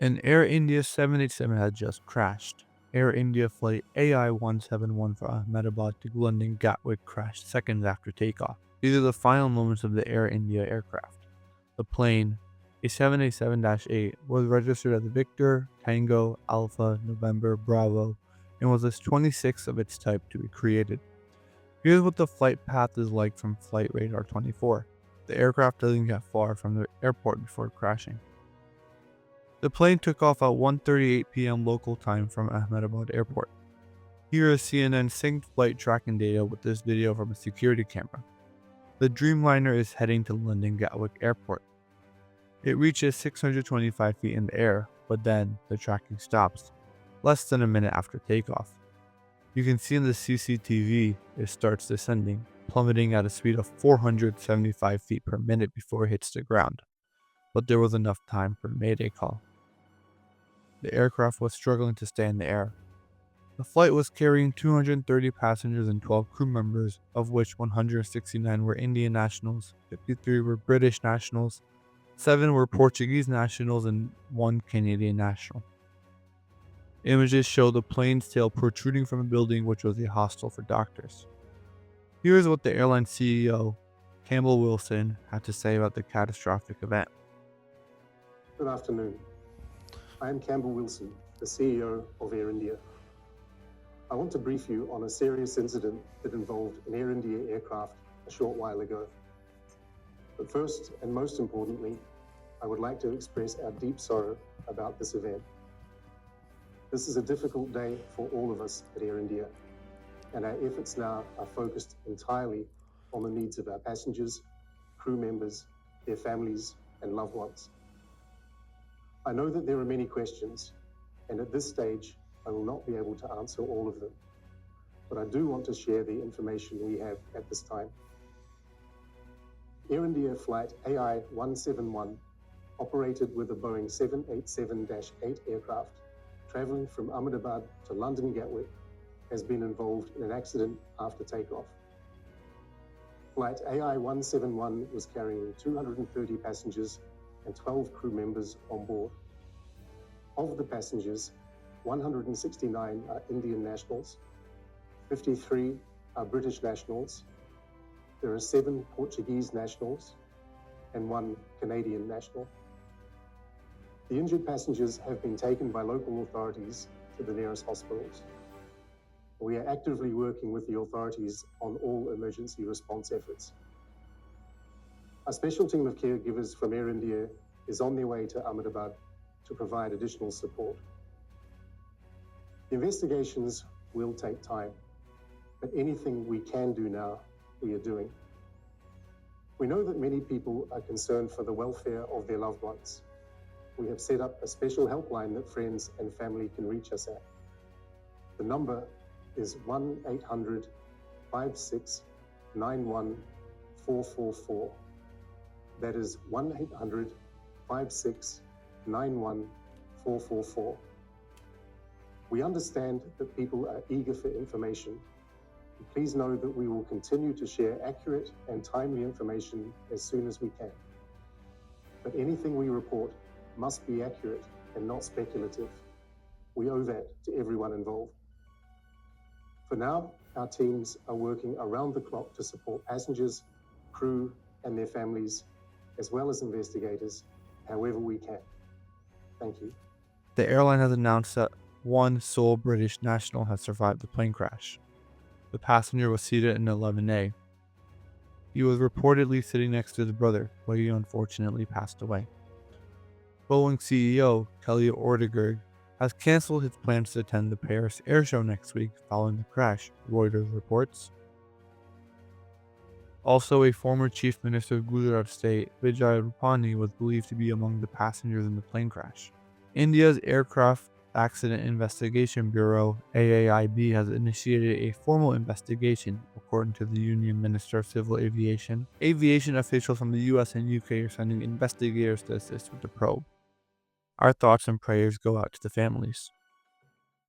An Air India 787 had just crashed. Air India Flight AI171 from Ahmedabad to London Gatwick crashed seconds after takeoff. These are the final moments of the Air India aircraft. The plane, a 787-8, was registered as Victor, Tango, Alpha, November, Bravo, and was the 26th of its type to be created. Here's what the flight path is like from Flight Radar 24. The aircraft doesn't get far from the airport before crashing. The plane took off at 1:38 p.m. local time from Ahmedabad Airport. Here is CNN synced flight tracking data with this video from a security camera. The Dreamliner is heading to London Gatwick Airport. It reaches 625 feet in the air, but then the tracking stops, less than a minute after takeoff. You can see in the CCTV it starts descending, plummeting at a speed of 475 feet per minute before it hits the ground. But there was enough time for a mayday call. The aircraft was struggling to stay in the air. The flight was carrying 230 passengers and 12 crew members, of which 169 were Indian nationals, 53 were British nationals, 7 were Portuguese nationals, and 1 Canadian national. Images show the plane's tail protruding from a building which was a hostel for doctors. Here's what the airline CEO, Campbell Wilson, had to say about the catastrophic event. Good afternoon. I am Campbell Wilson, the CEO of Air India. I want to brief you on a serious incident that involved an Air India aircraft a short while ago. But first, and most importantly, I would like to express our deep sorrow about this event. This is a difficult day for all of us at Air India, and our efforts now are focused entirely on the needs of our passengers, crew members, their families, and loved ones. I know that there are many questions, and at this stage, I will not be able to answer all of them, but I do want to share the information we have at this time. Air India Flight AI171, operated with a Boeing 787-8 aircraft, traveling from Ahmedabad to London Gatwick, has been involved in an accident after takeoff. Flight AI171 was carrying 230 passengers and 12 crew members on board. Of the passengers, 169 are Indian nationals, 53 are British nationals, there are 7 Portuguese nationals, and 1 Canadian national. The injured passengers have been taken by local authorities to the nearest hospitals. We are actively working with the authorities on all emergency response efforts. A special team of caregivers from Air India is on their way to Ahmedabad to provide additional support. The investigations will take time, but anything we can do now, we are doing. We know that many people are concerned for the welfare of their loved ones. We have set up a special helpline that friends and family can reach us at. The number is 1-800-5691-444. That is 1-800-5691-444. We understand that people are eager for information. Please know that we will continue to share accurate and timely information as soon as we can. But anything we report must be accurate and not speculative. We owe that to everyone involved. For now, our teams are working around the clock to support passengers, crew, and their families, as well as investigators, however we can. Thank you. The airline has announced that 1 sole British national has survived the plane crash. The passenger was seated in 11A. He was reportedly sitting next to his brother, but he unfortunately passed away. Boeing CEO Kelly Ortberg has cancelled his plans to attend the Paris Air Show next week following the crash, Reuters reports. Also, a former Chief Minister of Gujarat State, Vijay Rupani, was believed to be among the passengers in the plane crash. India's Aircraft Accident Investigation Bureau, AAIB, has initiated a formal investigation, according to the Union Minister of Civil Aviation. Aviation officials from the US and UK are sending investigators to assist with the probe. Our thoughts and prayers go out to the families.